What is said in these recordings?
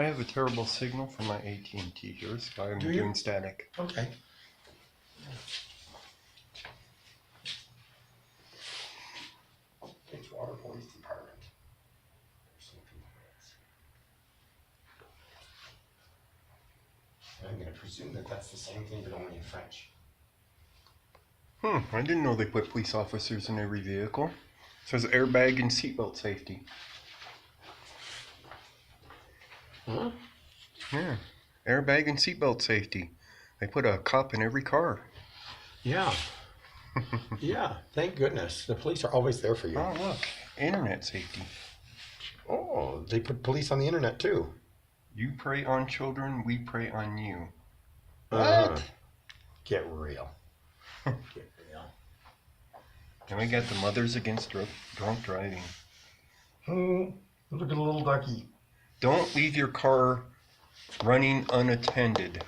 I have a terrible signal from my AT&T here, so I'm doing static. Okay. Edgewater Police Department. I'm going to presume that that's the same thing, but only in French. I didn't know they put police officers in every vehicle. It says airbag and seatbelt safety. Huh? Yeah, airbag and seatbelt safety. They put a cop in every car. Yeah. Yeah, thank goodness. The police are always there for you. Oh, look, internet safety. Oh, they put police on the internet too. You prey on children, we prey on you. What? Get real. Get real. And we got the Mothers Against Drunk Driving. Oh, look at a little ducky. Don't leave your car running unattended.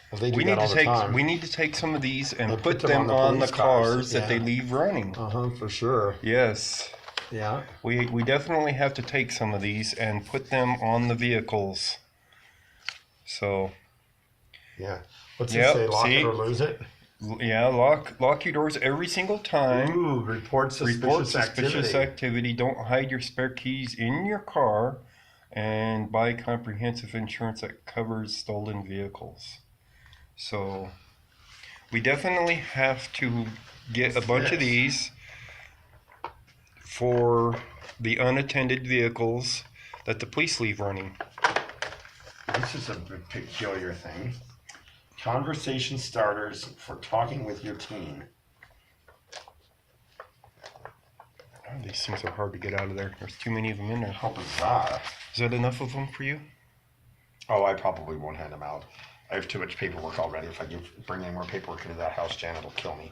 Well, they do that all the time. We need to take some of these and They put them on the cars that they yeah. leave running. For sure. Yes. Yeah. We definitely have to take some of these and put them on the vehicles. So. Yeah. What's it say? Lock it or lose it? Yeah, lock your doors every single time. Ooh, report suspicious activity. Don't hide your spare keys in your car, and buy comprehensive insurance that covers stolen vehicles. So we definitely have to get a bunch of these for the unattended vehicles that the police leave running. This is a peculiar thing. Conversation starters for talking with your teen. Oh, these things are hard to get out of there. There's too many of them in there. How bizarre. Is that enough of them for you? Oh, I probably won't hand them out. I have too much paperwork already. If I bring any more paperwork into that house, Janet will kill me.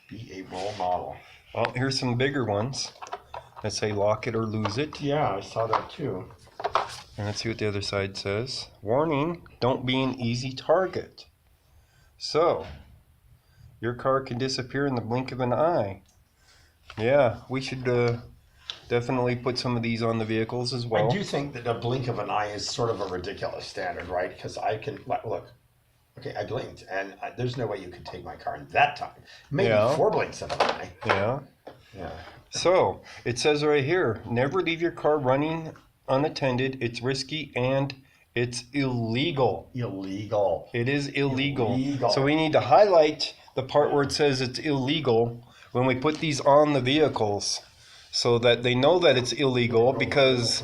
Be a role model. Well, here's some bigger ones that say lock it or lose it. Yeah, I saw that too. And let's see what the other side says. Warning, don't be an easy target. So, your car can disappear in the blink of an eye. Yeah, we should definitely put some of these on the vehicles as well. I do think that a blink of an eye is sort of a ridiculous standard, right? Because I can, look, okay, I blinked, and there's no way you could take my car in that time. Maybe 4 blinks of an eye. Yeah. Yeah. So, it says right here, never leave your car running unattended. It's risky and it's illegal. Illegal. It is illegal. So we need to highlight the part where it says it's illegal when we put these on the vehicles so that they know that it's illegal, because,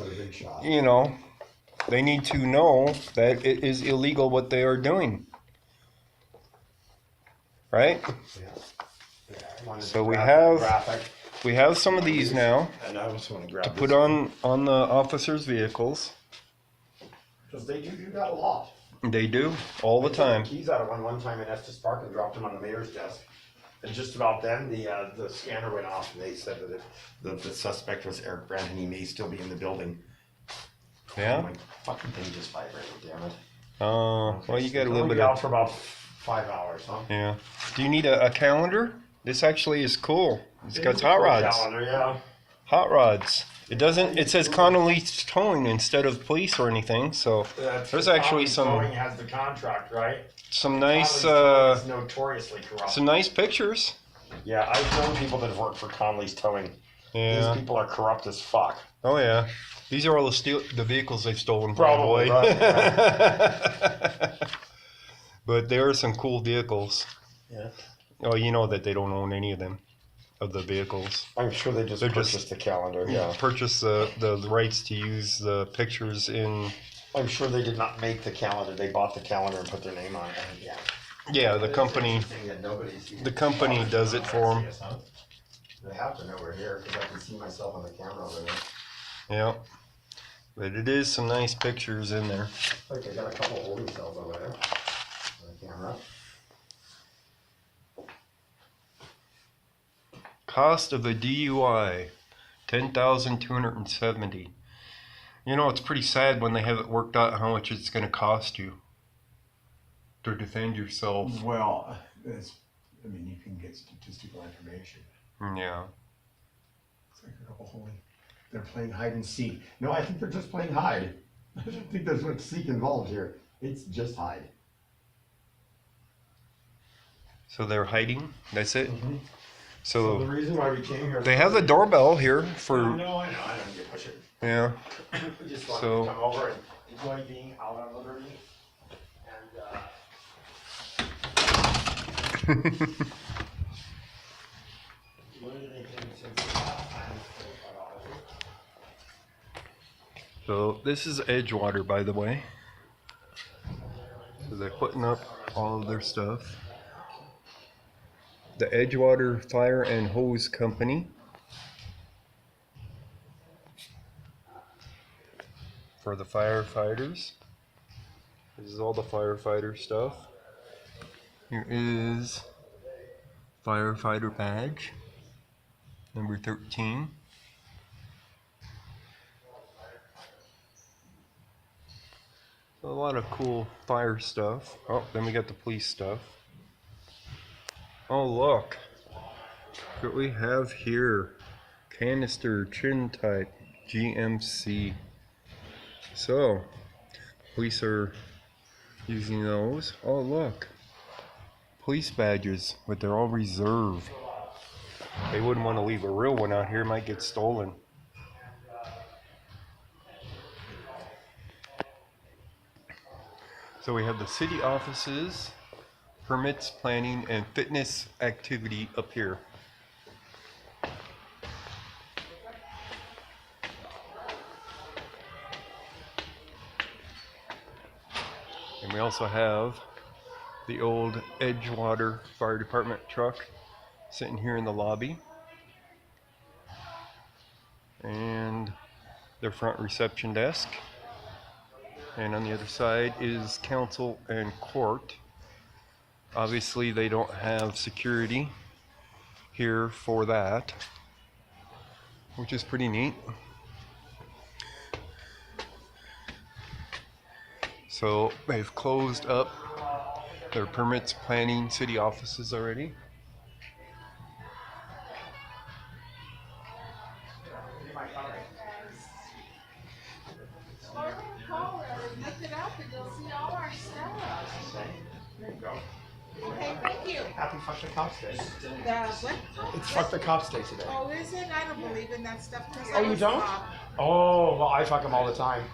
you know, they need to know that it is illegal what they are doing. Right? Yeah. So we have some of these now to put on the officers' vehicles. Because they do that a lot. They do, all the time. I took the keys out of one time in Estes Park and dropped them on the mayor's desk. And just about then, the scanner went off, and they said that the suspect was Eric Brandt, and he may still be in the building. Yeah? Oh, my fucking thing just vibrated, damn it. Oh, well, you got a little bit out for about 5 hours, huh? Yeah. Do you need a calendar? This actually is cool. It's got hot rods. Calendar, yeah. Hot rods. It doesn't. It says Connolly's Towing instead of police or anything. So there's actually Towing has the contract, right? some nice is notoriously corrupt. some nice pictures. Yeah, I've known people that have worked for Connolly's Towing. Yeah. These people are corrupt as fuck. Oh yeah. These are all the vehicles they've stolen, Probably. probably. Right, yeah. But there are some cool vehicles. Yeah. Oh, you know that they don't own any of them, of the vehicles. I'm sure they just purchased the calendar, yeah. Purchase the rights to use the pictures in. I'm sure they did not make the calendar. They bought the calendar and put their name on it. Yeah. Yeah, the company does it for them. They have to know we're here because I can see myself on the camera over there. Yeah, but it is some nice pictures in there. Like I got a couple holding cells over there on the camera. Cost of a DUI, $10,270. You know, it's pretty sad when they haven't worked out how much it's going to cost you to defend yourself. Well, I mean, you can get statistical information. Yeah. It's like a couple holding. they're playing hide and seek. No, I think they're just playing hide. I don't think there's much seek involved here. It's just hide. So they're hiding. That's it. Mm-hmm. So the So reason why we came here. they have the doorbell here I for know, I don't get push it. yeah. We just wanted So- to come over and enjoy being out on Liberty. And, So this is Edgewater, by the way. So they're putting up all of their stuff. The Edgewater Fire and Hose Company. For the firefighters. This is all the firefighter stuff. Here is firefighter badge, number 13. A lot of cool fire stuff. Oh, then we got the police stuff. Oh, look. What we have here. Canister chin type GMC. So, police are using those. Oh, look. Police badges, but they're all reserve. They wouldn't want to leave a real one out here, it might get stolen. So we have the city offices, permits, planning, and fitness activity up here. And we also have the old Edgewater Fire Department truck sitting here in the lobby. And their front reception desk. And on the other side is council and court. Obviously they don't have security here for that, which is pretty neat. So they've closed up their permits, planning, city offices already. Lift it up and you'll see all our stuff. there you go. Okay, thank you. Happy Fuck the Cops Day. The what? It's Fuck the Cops Day today. Oh, is it? I don't believe in that stuff. 'Cause Oh, I you was don't? cop. Oh, well, I fuck them all the time.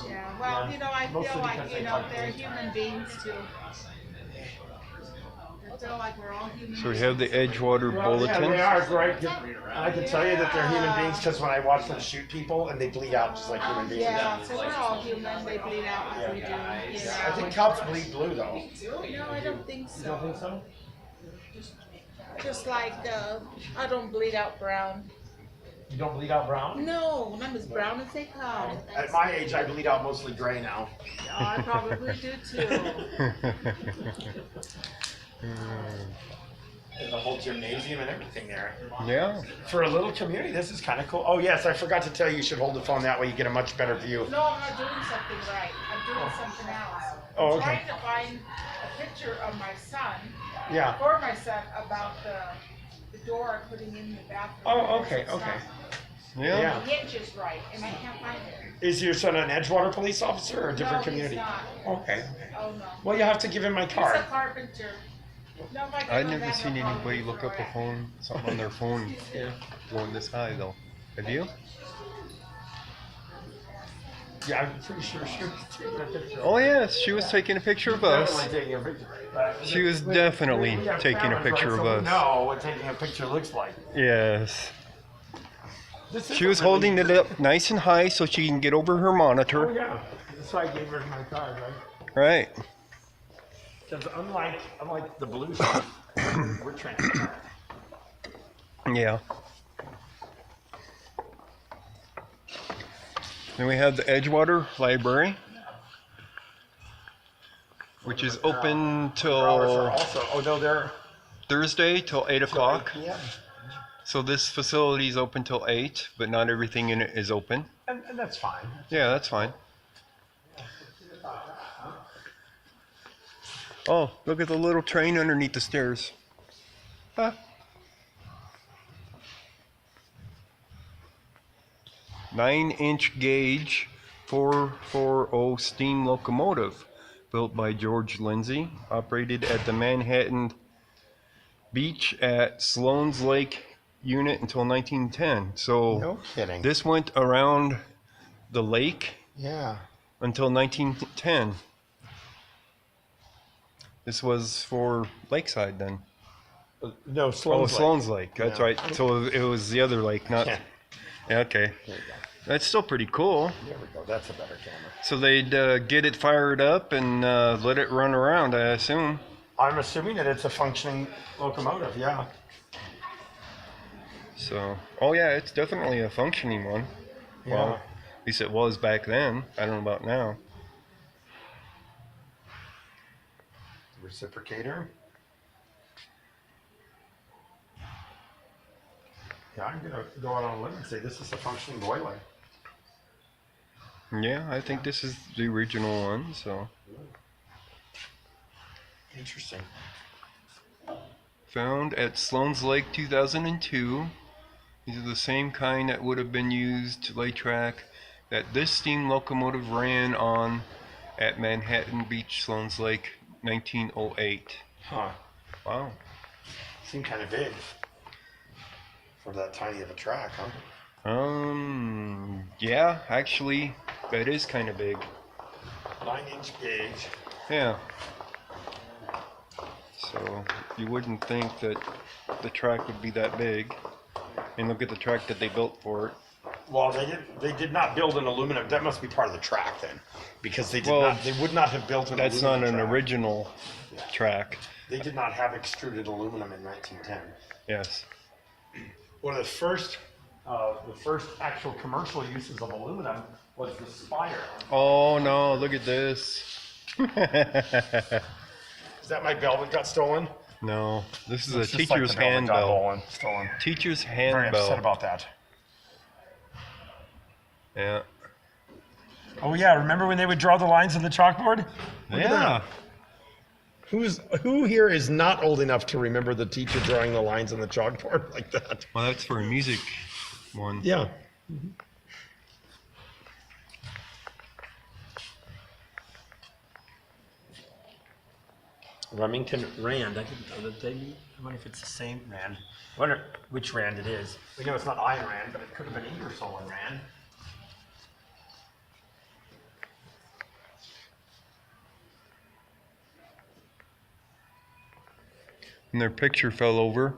Yeah, well, Yeah. you know, I Mostly feel like, because you they know, fuck they're me. human beings too. I feel like we're all human So we beings. have the Edgewater Well, yeah, bulletin. they are great. I can tell you that they're human beings because when I watch them shoot people and they bleed out just like human beings. Yeah, so we're all human. They bleed out like we do. You I know. think cops bleed blue though. No, I don't think You don't so. think so? Just like I don't bleed out brown. You don't bleed out brown? No, I'm as brown as they come. At my age, I bleed out mostly gray now. Oh, I probably do too. There's a whole gymnasium and everything there. Yeah. For a little community, this is kind of cool. Oh yes, I forgot to tell you, you should hold the phone that way you get a much better view. No, I'm not doing something right. I'm doing something else. Oh, I'm okay. trying to find a picture of my son, Yeah. for my son, about the door I'm putting in the bathroom. Oh, okay, It's okay. not- Yeah. The hinge is right, and I can't find it. Is your son an Edgewater police officer or a different No, community? he's not. Okay. Oh, no. Well, you have to give him my He's a card. carpenter. No, my I've grandma never had seen no problem anybody with look her up a rat. phone, something on their phone Yeah. going this high though. Have you? Yeah, I'm pretty sure she was taking a picture. Oh yes, she was taking a picture of us. Definitely taking a picture. She was definitely We have taking a cameras, picture right, of so we us. know what taking a picture looks like. Yes. This She was isn't really- holding it up nice and high so she can get over her Oh monitor. yeah, that's why I gave her my card, right? Right. Because unlike the blue stuff, we're transparent. Yeah. Then we have the Edgewater Library, which is open Hours are till also, oh no, they're Thursday till 8 o'clock. 8 p.m. So this facility is open till 8, but not everything in it is open. And that's fine. Yeah, that's fine. Oh, look at the little train underneath the stairs. Huh. 9-inch gauge 440 steam locomotive built by George Lindsay, operated at the Manhattan Beach at Sloan's Lake unit until 1910. So No kidding. this went around the lake Yeah. until 1910. This was for Lakeside then. No, Oh, Sloan's Lake. Sloan's Lake. That's Yeah. right. So it was the other lake, not. Yeah. Yeah, okay. There you go. That's still pretty cool. There we go. That's a better camera. So they'd get it fired up and let it run around, I assume. I'm assuming that it's a functioning locomotive, yeah. So, oh yeah, it's definitely a functioning one. Yeah. Well, at least it was back then. I don't know about now. Reciprocator. Yeah, I'm gonna go out on a limb and say this is a functioning boiler. Yeah, I think this is the original one, so. Interesting. Found at Sloan's Lake 2002. These are the same kind that would have been used to lay track that this steam locomotive ran on at Manhattan Beach, Sloan's Lake, 1908. Huh. Wow. Seemed kind of big for that tiny of a track, huh? Yeah, actually, that is kind of big. 9-inch gauge. Yeah. So you wouldn't think that the track would be that big. And look at the track that they built for it. Well, they did not build an aluminum. That must be part of the track then, because they Well, would not have built an That's not aluminum an track. original track. They did not have extruded aluminum in 1910. Yes. One of the first actual commercial uses of aluminum was the spire. Oh no, look at this. Is that my bell that got stolen? No, this is It's a just like teacher's the bell that hand got bell. Stolen. Teacher's Very hand upset bell. about that. Yeah. Oh yeah, remember when they would draw the lines on the chalkboard? Look at Yeah. that. Who here is not old enough to remember the teacher drawing the lines on the chalkboard like that? Well, that's for a music one. Yeah. Remington Rand. I wonder if it's the same Rand. I wonder which Rand it is. We know it's not Ayn Rand, but it could have been Ingersoll and Rand. And their picture fell over.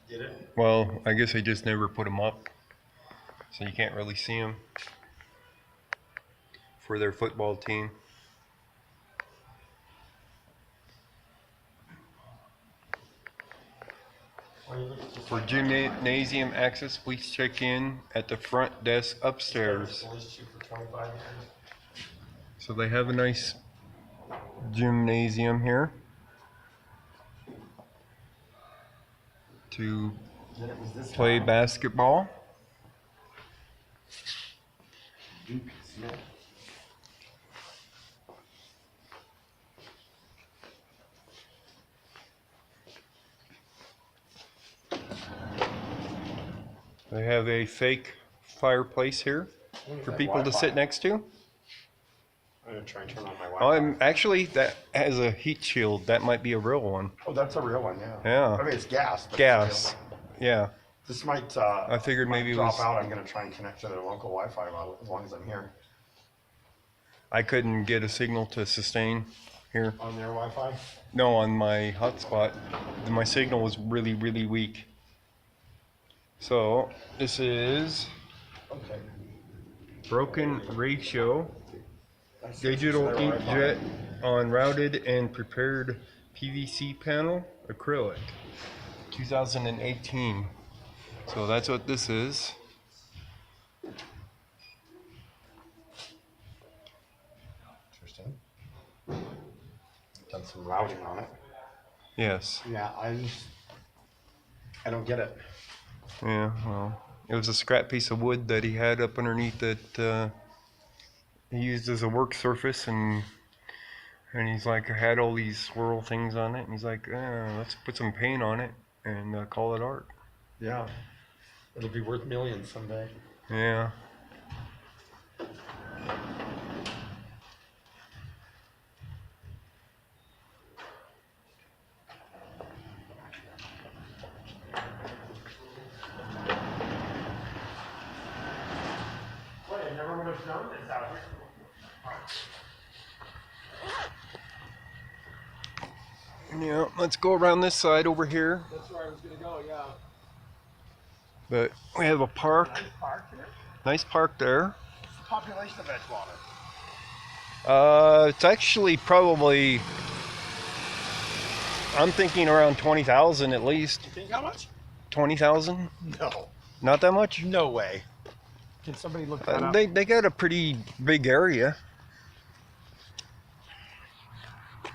Did it? Well, I guess they just never put them up. So you can't really see them for their football team. For gymnasium access, please check in at the front desk upstairs. So they have a nice gymnasium here to play basketball. They have a fake fireplace here for people to sit next to. I'm gonna try and turn on my Wi-Fi. Actually, that has a heat shield. That might be a real one. Oh, that's a real one, yeah. Yeah. I mean, it's gas. But Gas. Yeah. This might. I figured maybe it drop was. out. I'm gonna try and connect to their local Wi-Fi as long as I'm here. I couldn't get a signal to sustain here. On their Wi-Fi. No, on my hotspot, my signal was really, really weak. So this is Okay. broken ratio That's digital their Wi-Fi. inkjet on routed and prepared PVC panel acrylic, 2018. So that's what this is. Interesting. Done some routing on it. Yes. Yeah, I don't get it. Yeah. Well, it was a scrap piece of wood that he had up underneath that he used as a work surface, and he's like had all these swirl things on it, and he's like, let's put some paint on it and call it art. Yeah. It'll be worth millions someday. Yeah. Boy, I never would have known this out here. Yeah, let's go around this side over here. That's where I was gonna go, yeah. But we have a park. Nice park here. Nice park there. What's the population of Edgewater? It's actually probably, I'm thinking around 20,000 at least. You think how much? 20,000? No. Not that much? No way. Can somebody look that up? They got a pretty big area.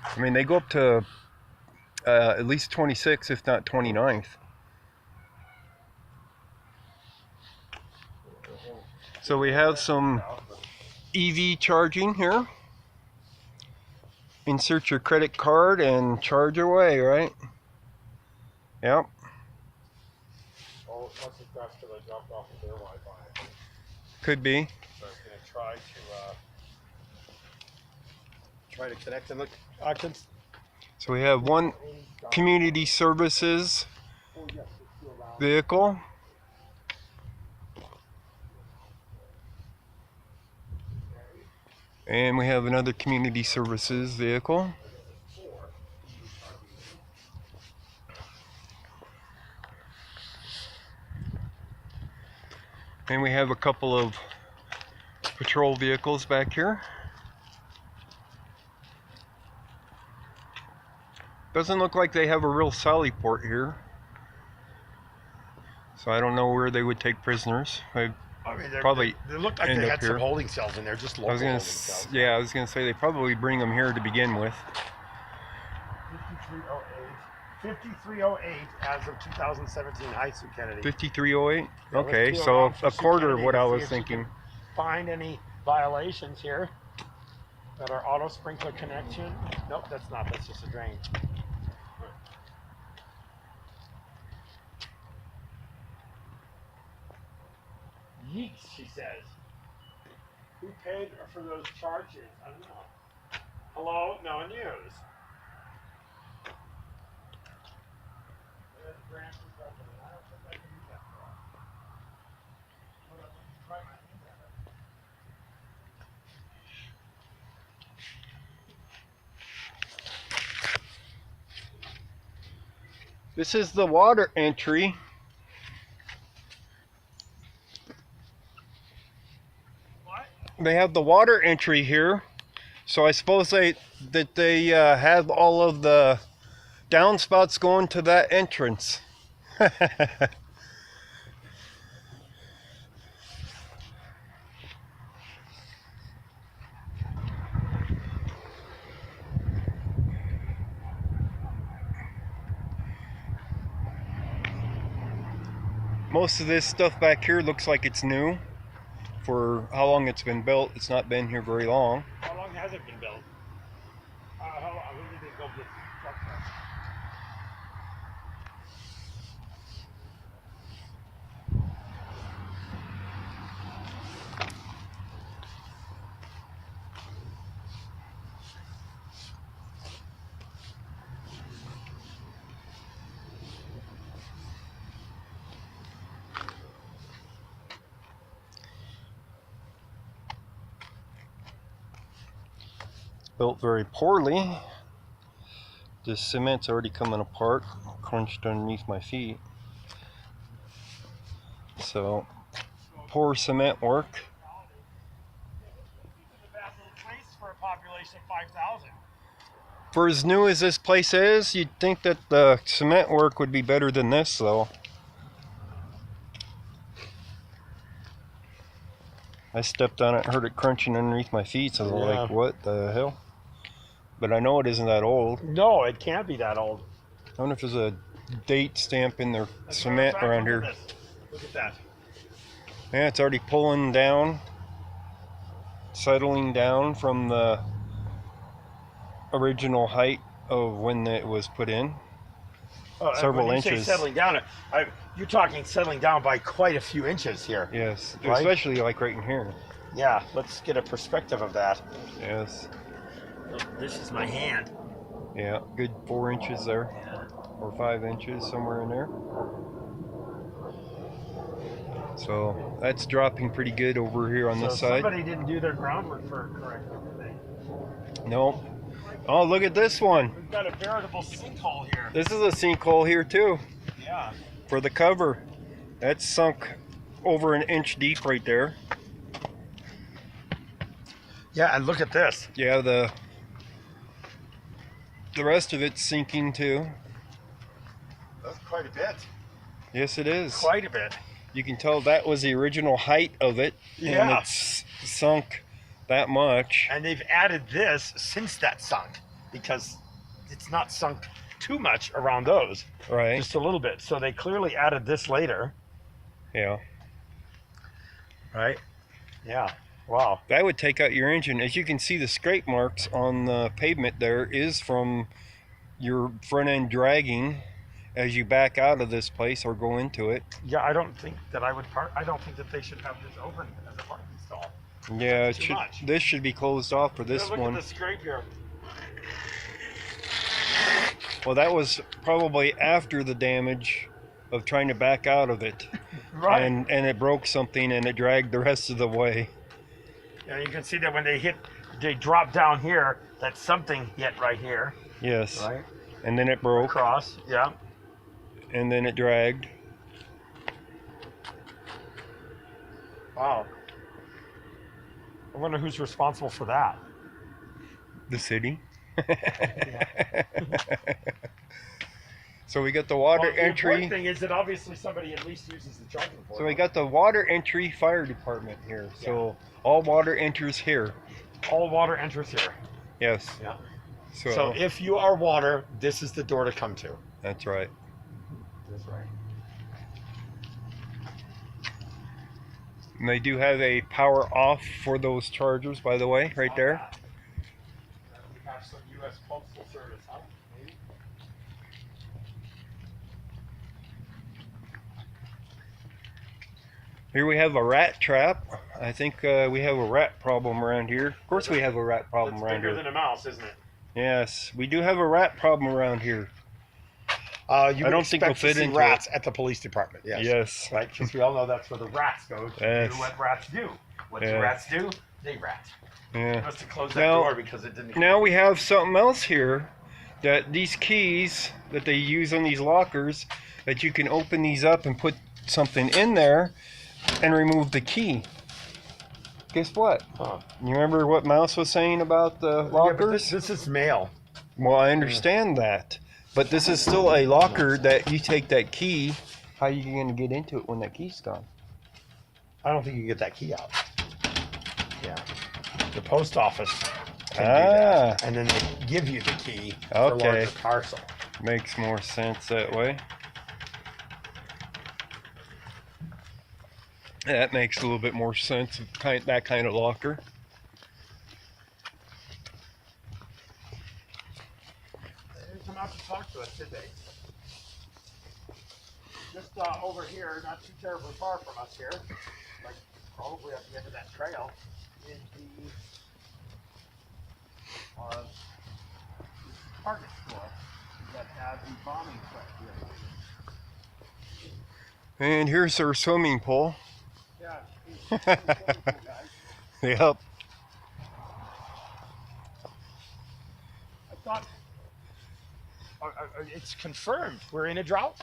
I mean, they go up to at least 26, if not 29th. So we have some EV charging here. Insert your credit card and charge away, right? Yep. Oh, what's it best because I dropped off of their Wi-Fi. Could be. So I was going to try to connect and look. Auctions. So we have one community services vehicle. And we have another community services vehicle. And we have a couple of patrol vehicles back here. Doesn't look like they have a real sally port here. So I don't know where they would take prisoners. I mean, Probably they looked like end they up had here. some holding cells in there, just local holding cells. I was gonna say they probably bring them here to begin with. 5308 as of 2017 Heights of Kennedy. 5308? Yeah, let's Okay, peel so around for a quarter of Kennedy what to I see was if you thinking. can find any violations here that are auto sprinkler connection. Nope, that's not. That's just a drain. Yeeks, she says. Who paid for those charges? I don't know. Hello? No one news. This is the water entry. What? They have the water entry here. So I suppose they have all of the downspouts going to that entrance. Most of this stuff back here looks like it's new. For how long it's been built, it's not been here very long. How long has it been built? How long? When did they build this structure? Built very poorly. The cement's already coming apart, crunched underneath my feet. So, poor cement work. This is a bad little place for a population of 5,000. For as new as this place is, you'd think that the cement work would be better than this, though. I stepped on it, heard it crunching underneath my feet, so I was like, what the hell? But I know it isn't that old. No, it can't be that old. I wonder if there's a date stamp in their cement around here. Look at that. Yeah, it's already pulling down, settling down from the original height of when it was put in. several when you inches. say settling down, you're talking settling down by quite a few inches here. Yes, Right? especially like right in here. Yeah, let's get a perspective of that. Yes. This is my hand. Yeah, good 4 inches there, or 5 inches, somewhere in there. So that's dropping pretty good over here on this side. Somebody didn't do their groundwork correctly, did they? No. Oh, look at this one. We've got a veritable sinkhole here. This is a sinkhole here too, Yeah. for the cover. That's sunk over an inch deep right there. Yeah, and look at this. Yeah, the rest of it's sinking too. That's quite a bit. Yes, it is. Quite a bit. You can tell that was the original height of it, and Yeah. it's sunk that much. And they've added this since that sunk, because it's not sunk too much around those. Right. Just a little bit. So they clearly added this later. Yeah. Right? Yeah. Wow. That would take out your engine. As you can see, the scrape marks on the pavement there is from your front end dragging as you back out of this place or go into it. Yeah, I don't think that I don't think that they should have this open as a parking stall. Yeah, That's too much. this should be closed off for this Look one. at the scrape here. Well, that was probably after the damage of trying to back out of it. Right. And it broke something and it dragged the rest of the way. Yeah, you can see that when they drop down here, that something hit right here. Yes. Right. And then it broke. Across. Yeah. And then it dragged. Wow. I wonder who's responsible for that. The city. So we got the water Well, the entry. important thing is that obviously somebody at least uses the charging port. So we got the water entry fire department here. So all water enters here. all water enters here. Yes. Yeah. So, So if you are water, this is the door to come to. that's right. That's right. And they do have a power off for those chargers, by the way, right there. We have some U.S. Postal Service, huh? Maybe? Here we have a rat trap. I think we have a rat problem around here. Of course we have a rat problem That's around bigger here. than a mouse, isn't it? Yes, we do have a rat problem around here. You I would don't think expect we'll to fit see into rats at the police department. Yes. Yes. Right, because we all know that's where the rats go to Yes. do what rats do. What do Yeah. rats do? They rat. Yeah. Must have closed that Now- door because it didn't. Now we have something else here, that these keys that they use on these lockers, that you can open these up and put something in there and remove the key. Guess what? Huh. You remember what Mouse was saying about the Yeah, but lockers? this is mail. Well, I understand that, but this is still a locker that you take that key. How are you going to get into it when that key's gone? I don't think you can get that key out. Yeah. The post office can do Ah. that. And then they give you the key for Okay. larger parcel. Makes more sense that way. That makes a little bit more sense, that kind of locker. They didn't come out to talk to us, did they? Just over here, not too terribly far from us here, like probably at the end of that trail, is the Target store that had the bombing threat here. And here's our swimming pool. Yeah, it's cool, guys. Yep. I thought it's confirmed we're in a drought.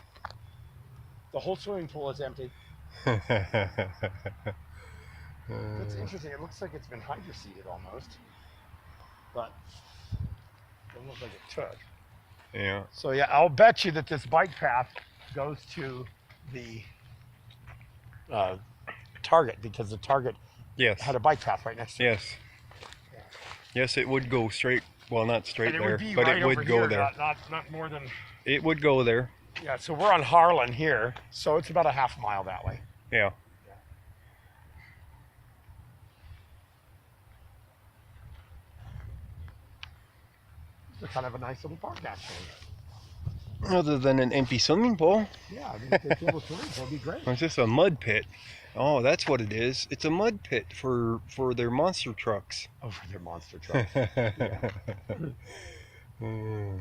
The whole swimming pool is empty. It's interesting. It looks like it's been hydro-seeded almost, but it doesn't look like it took. Yeah. So yeah, I'll bet you that this bike path goes to the Target, because the Target Yes. had a bike path right next to it. Yes. Yes, it would go straight. Well, not straight And it there, would be but right it over would go here, there. not more than. It would go there. Yeah, so we're on Harlan here, so it's about a half mile that way. Yeah. It's kind of a nice little park, actually. Other than an empty swimming pool. Yeah, I mean, if they build a swimming pool, it'd be great. It's just a mud pit. Oh, that's what it is. It's a mud pit for their monster trucks. Oh, for their monster trucks. Mm.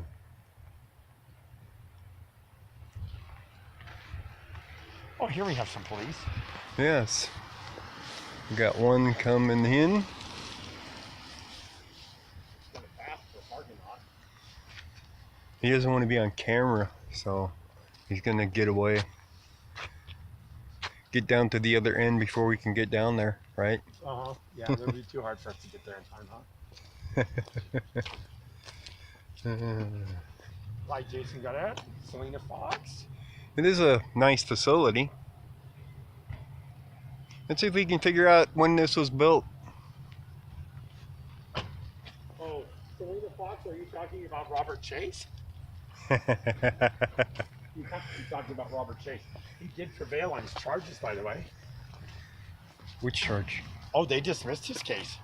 Oh, here we have some police. Yes. We got one coming in. He doesn't want to be on camera, so he's gonna get away. Get down to the other end before we can get down there, right? Uh-huh. Yeah, it'll be too hard for us to get there in time, huh? Like Jason got it. Selena Fox. It is a nice facility. Let's see if we can figure out when this was built. Oh, Selena Fox, are you talking about Robert Chase? You have to be talking about Robert Chase. He did prevail on his charges, by the way. Which charge? Oh, they dismissed his case.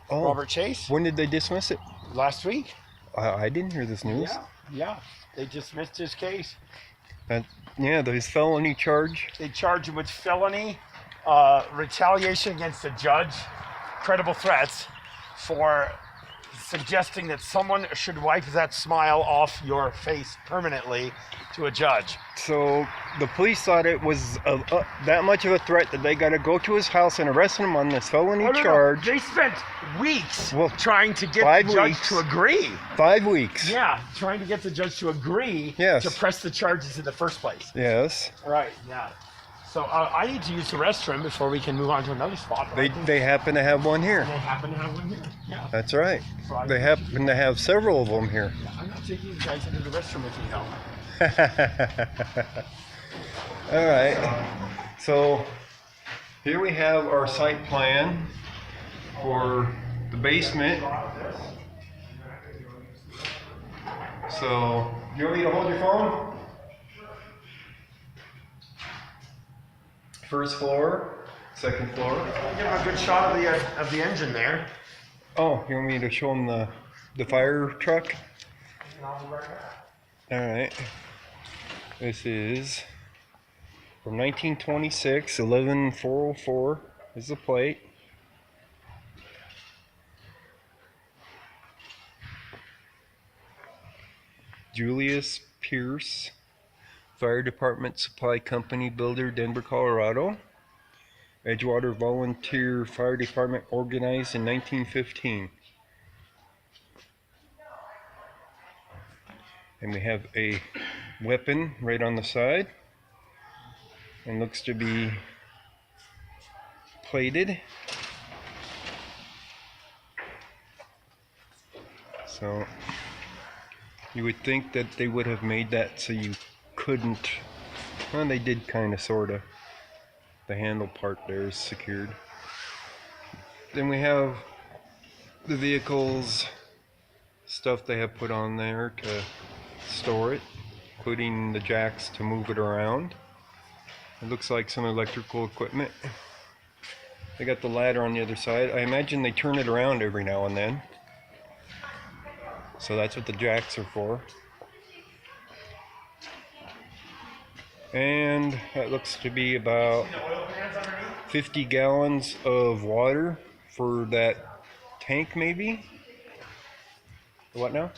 Oh, Robert Chase? when did they dismiss it? Last week? I didn't hear this news. Yeah. They dismissed his case. Yeah, his felony charge. They charged him with felony, retaliation against a judge, credible threats for suggesting that someone should wipe that smile off your face permanently to a judge. So the police thought it was that much of a threat that they got to go to his house and arrest him on this felony charge. They spent weeks Well, trying to get 5 the judge weeks. to agree. 5 weeks. Yeah, trying to get the judge to agree Yes. to press the charges in the first place. Yes. Right, yeah. So I need to use the restroom before we can move on to another spot. They happen to have one here. They happen to have one here. Yeah. That's right. So I They happen to have several of them here. I'm not taking you guys into the restroom with me now. All right. So here we have our site plan for the basement. So you want me to hold your phone? First floor, second floor. I'll give him a good shot of the engine there. Oh, you want me to show them the fire truck? All right. This is from 1926, 11404 is the plate. Julius Pierce, Fire Department Supply Company Builder, Denver, Colorado. Edgewater Volunteer Fire Department organized in 1915. And we have a weapon right on the side. And looks to be plated. So you would think that they would have made that so you couldn't. Well, they did kind of, sort of. The handle part there is secured. Then we have the vehicle's stuff they have put on there to store it, including the jacks to move it around. It looks like some electrical equipment. They got the ladder on the other side. I imagine they turn it around every now and then. So that's what the jacks are for. And that looks to be about 50 gallons of water for that tank, maybe? What now?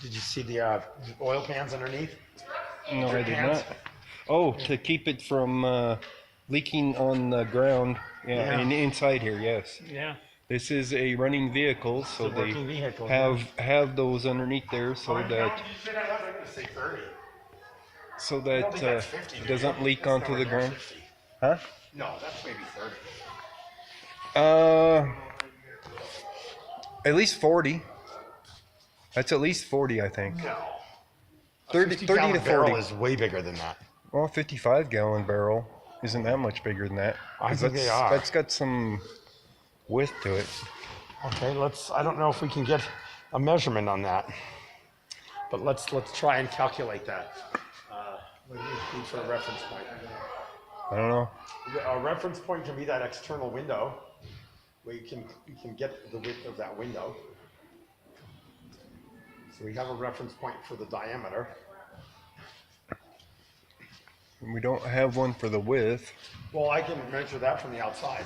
Did you see the oil pans underneath? No, I did Pans? not. Oh, to keep it from leaking on the ground. Yeah, and inside here, yes. Yeah. This is a running vehicle, so It's a they working vehicle, have those underneath there so that it doesn't leak onto the ground. Huh? No, that's maybe 30. At least 40. That's at least 40, I think. No. 30 to 40. barrel is way bigger than that. Well, 55-gallon barrel isn't that much bigger than that. I 'Cause think they are. That's got some width to it. Okay, I don't know if we can get a measurement on that, but let's try and calculate that. What do we need for a reference point? I don't know. A reference point can be that external window. We can get the width of that window. So we have a reference point for the diameter. We don't have one for the width. Well, I can measure that from the outside.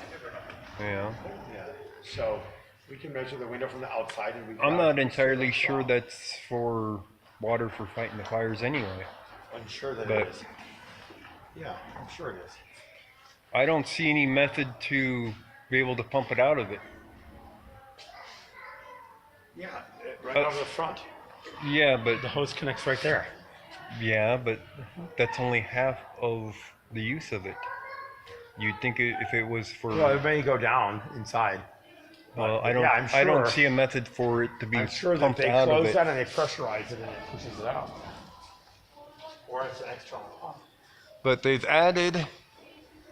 Yeah. Yeah. So we can measure the window from the outside, and I'm not entirely sure that's for water for fighting the fires anyway. I'm sure that but- it is. Yeah, I'm sure it is. I don't see any method to be able to pump it out of it. Yeah, right over the front. Yeah, but The hose connects right there. that's only half of the use of it. You'd think if it was for Well, it may go down inside. well, but I don't yeah, I'm I don't sure- see a method for it to be I'm sure that pumped they out of close it. that and they pressurize it and it pushes it out. Or it's an external pump. But they've added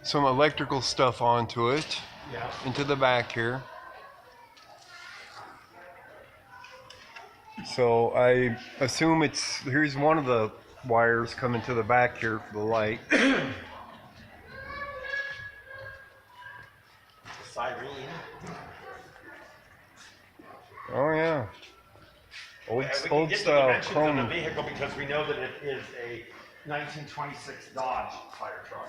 some electrical stuff onto it, Yeah. into the back here. So I assume here's one of the wires coming to the back here for the light. Side reading. Oh yeah. And we can Old get the style dimensions of the chrome. vehicle because we know that it is a 1926 Dodge fire truck.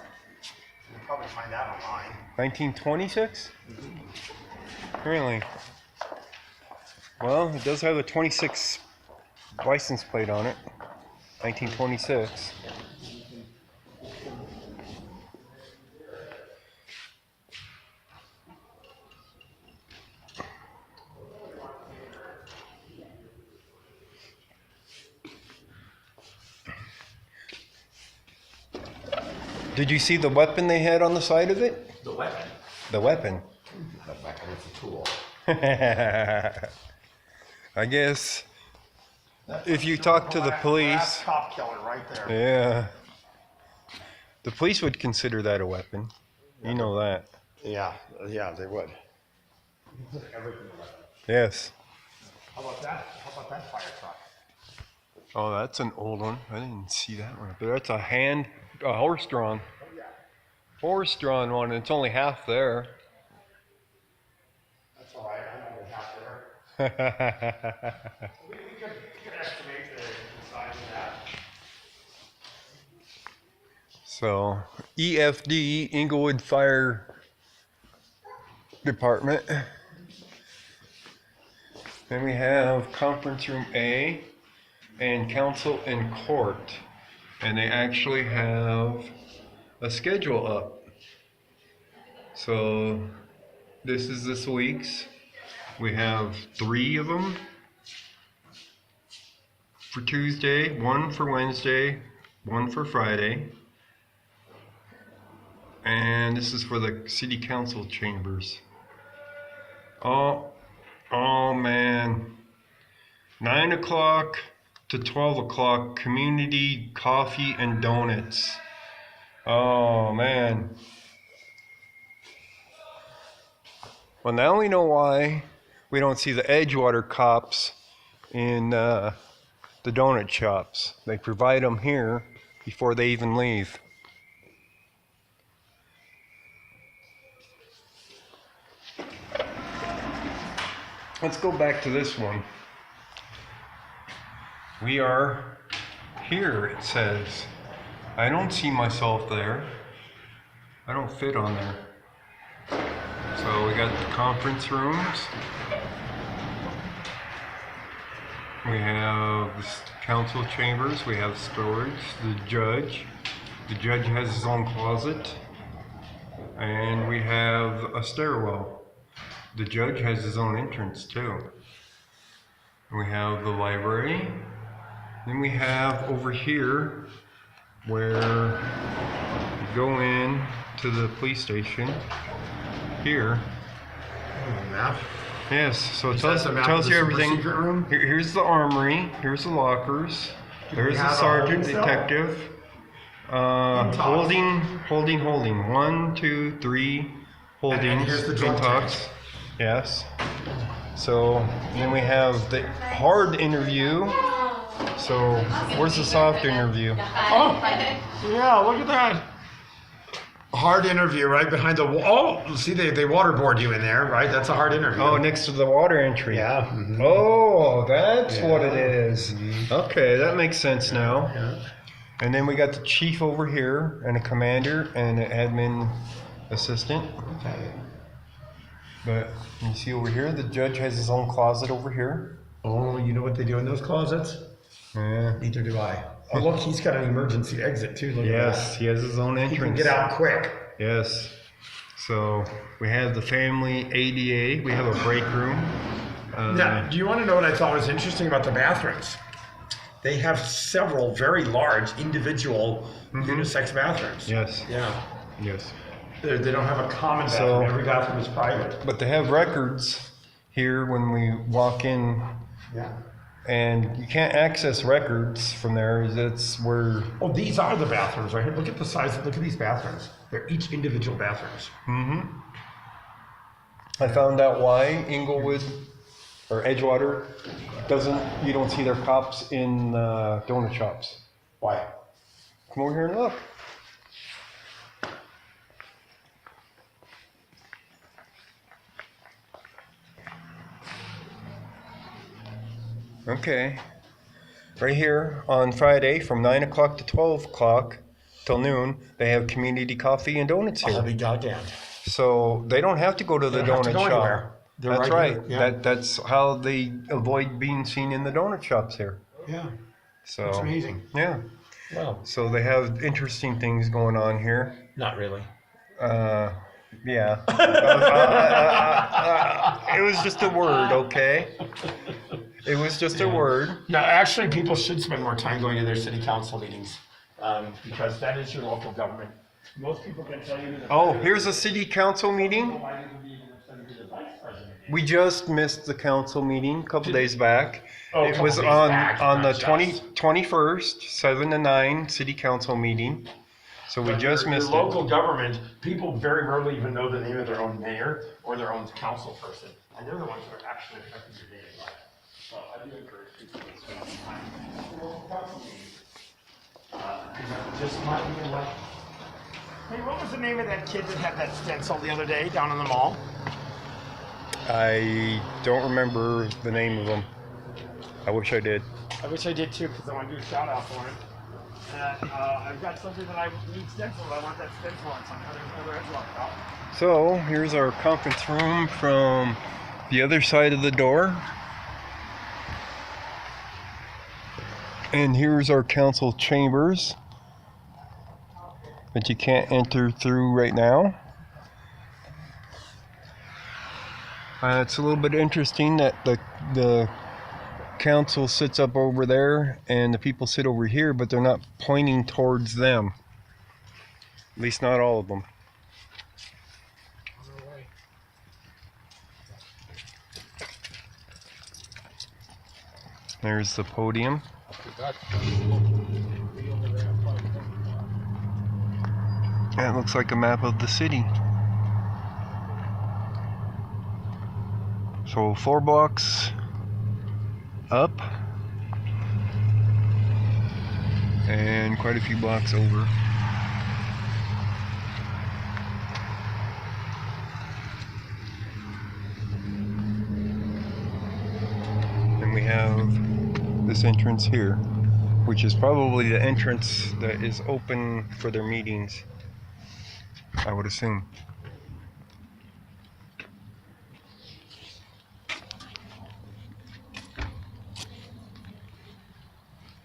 You'll probably find that online. 1926? Really? Well, it does have a 26 license plate on it. 1926. Did you see the weapon they had on the side of it? The weapon. The weapon. The weapon is a tool. I guess if you talk to the police, Brass cop killer right there. yeah, the police would consider that a weapon. You know that. Yeah, they would. Everything. Yes. How about that? How about that fire truck? Oh, that's an old one. I didn't see that one. But that's a horse-drawn. Oh yeah, Horse-drawn one. And it's only half there. that's all right. I'm only half there. We could estimate the size of that. So, EFD, Inglewood Fire Department. Then we have Conference Room A and Council and Court. And they actually have a schedule up. So, this is this week's. We have 3 of them for Tuesday, 1 for Wednesday, 1 for Friday. And this is for the city council chambers. Oh man. 9 o'clock to 12 o'clock, community coffee and donuts. Oh man. Well, now we know why we don't see the Edgewater cops in the donut shops. They provide them here before they even leave. Let's go back to this one. We are here, it says. I don't see myself there. I don't fit on there. So we got the conference rooms. We have the council chambers. We have storage. The judge. The judge has his own closet. And we have a stairwell. The judge has his own entrance too. We have the library. Then we have over here where you go in to the police station. Here. Map. Yes, so it Is that the map of tells the you super everything. secret room? Here's the armory. Here's the lockers. There's the have a sergeant, holding cell? detective. Talks. Holding. 1, 2, 3 holdings. And here's the drug talks. test. Yes. So then we have the hard interview. So where's the soft interview? Oh, yeah, look at that. Hard interview right behind the wall. Oh, see, they waterboard you in there, right? That's a hard interview. Oh, next to the water entry. Yeah. Mhm. Oh, that's what it Yeah. is. Okay, that makes sense now. Yeah. And then we got the chief over here, and a commander, and an admin assistant. Okay. But you see over here, the judge has his own closet over here. Oh, you know what they do in those closets? Yeah. Neither do I. Oh, look, he's got an emergency exit too. Look Yes, at he has his own that. He entrance. can get out quick. Yes. So we have the family ADA. We have a break room. Now, do you want to know what I thought was interesting about the bathrooms? They have several very large individual unisex bathrooms. Yes. Yeah. Yes. They don't have a common bathroom. So- Every bathroom is private. But they have records here when we walk in, Yeah. and you can't access records from there. That's where. Oh, these are the bathrooms right here. Look at the size. Look at these bathrooms. They're each individual bathrooms. I found out why Inglewood or Edgewater you don't see their cops in donut shops. Why? Come over here and look. Okay. Right here on Friday from 9 o'clock to 12 o'clock till noon, they have community coffee and donuts I'll here. be goddamned. So they don't have to go to the They don't have to donut go shop. anywhere. They're That's right right. here, yeah. That's how they avoid being seen in the donut shops here. Yeah. So That's amazing. Yeah. Wow. So they have interesting things going on here. Not really. Yeah. It was just a word, okay? It was just a word. Now, actually, people should spend more time going to their city council meetings because that is your local government. Most people can tell you that. Oh, here's a city council meeting. We just missed the council meeting a couple days back. Oh, a It couple was days on back, on the not 21st, 7 to 9 city council meeting. So we just missed your it. local government. People very rarely even know the name of their own mayor or their own council person, and they're the ones that are actually affecting your daily life. So I do encourage people to spend some time in local council meetings. Just might be like. Hey, what was the name of that kid that had that stencil the other day down in the mall? I don't remember the name of them. I wish I did. I wish I did too, because I want to do a shout out for him. And I've got something that I need stenciled. I want that stencil on some other Edgewater out. So here's our conference room from the other side of the door. And here's our council chambers that you can't enter through right now. It's a little bit interesting that the council sits up over there and the people sit over here, but they're not pointing towards them. At least not all of them. There's the podium. That looks like a map of the city. So 4 blocks up and quite a few blocks over. And we have this entrance here, which is probably the entrance that is open for their meetings, I would assume.